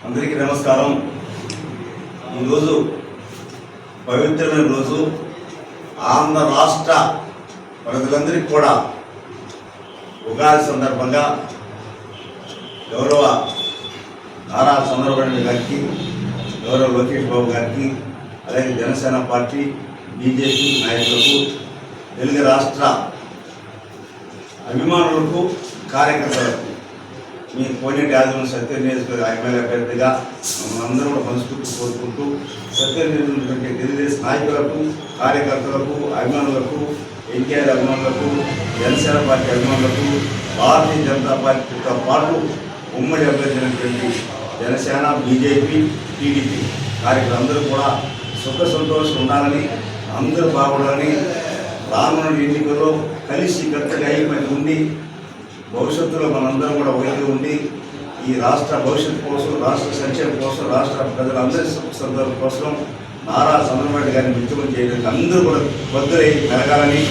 అందరికీ నమస్కారం। ఈరోజు పవిత్రమైన రోజు। ఆంధ్ర రాష్ట్ర ప్రజలందరికీ కూడా ఉగాది సందర్భంగా గౌరవ నారా చంద్రబాబు నాయుడు గారికి, గౌరవ లోకేష్ బాబు గారికి, అలాగే జనసేన పార్టీ బీజేపీ నాయకులకు, తెలుగు రాష్ట్ర అభిమానులకు, కార్యకర్తలకు మీ కోనేటి ఆదివాసీ సత్య నియోజకవర్గ ఎమ్మెల్యే అభ్యర్థిగా మనందరూ కూడా మనస్ఫూర్తి కోరుకుంటూ సత్య నియోజకవర్గ తెలుగుదేశం నాయకులకు, కార్యకర్తలకు, అభిమానులకు, ఎన్టీఆర్ అభిమానులకు, జనసేన పార్టీ అభిమానులకు, భారతీయ జనతా పార్టీతో పాటు ఉమ్మడి అభ్యర్థి జనసేన, బీజేపీ, టీడీపీ కార్యకర్తలందరూ కూడా సుఖ సంతోషం ఉండాలని, అందరూ బాగుండాలని, రానున్న ఎన్నికల్లో కలిసి కట్టుగా ఐక్యమై ఉండి భవిష్యత్తులో మనందరం కూడా ఒకటి ఉండి ఈ రాష్ట్ర భవిష్యత్తు కోసం, రాష్ట్ర సంక్షేమం కోసం, రాష్ట్ర ప్రజలందరి సందర్భం కోసం నారా చంద్రబాబు నాయుడు గారిని ముఖ్యమంత్రి చేయడానికి అందరూ కూడా బద్దులై పెరగాలని,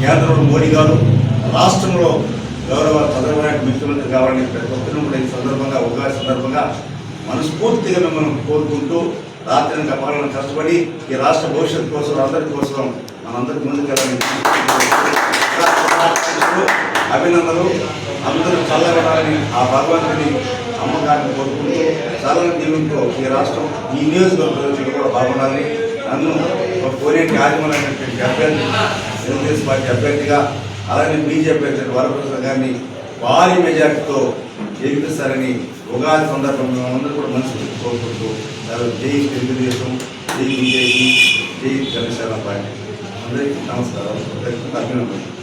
కేంద్రంలో మోడీ గారు, రాష్ట్రంలో గౌరవ చంద్రబాబు నాయుడు ముఖ్యమంత్రి కావాలని ప్రతి ఒక్కరిని కూడా ఈ సందర్భంగా ఉగాది సందర్భంగా మనస్ఫూర్తిగా మిమ్మల్ని కోరుకుంటూ రాత్రి పగలను కష్టపడి ఈ రాష్ట్ర భవిష్యత్తు కోసం, అందరి కోసం మనందరికీ ముందుకెళ్ళాలని అభినందనలు। అందరూ చల్లబడాలని ఆ భగవంతుని అమ్మకాన్ని కోరుకుంటూ చల్లని దీవులతో ఈ రాష్ట్రం, ఈ నియోజకవర్గంలో కూడా బాగుండాలని నన్ను కోనేటి ఆదివాసీ అభ్యర్థి, తెలుగుదేశం పార్టీ అభ్యర్థిగా, అలాగే బీజేపీ అభ్యర్థి వరప్రసాద్ గారిని భారీ మెజార్టీతో గెలిపిస్తారని ఉగాది సందర్భంగా అందరూ కూడా మనసు కోరుకుంటూ జై తెలుగుదేశం, జై బీజేపీ, జై జనసేన పార్టీ అందరికీ నమస్కారం, అభినందనలు।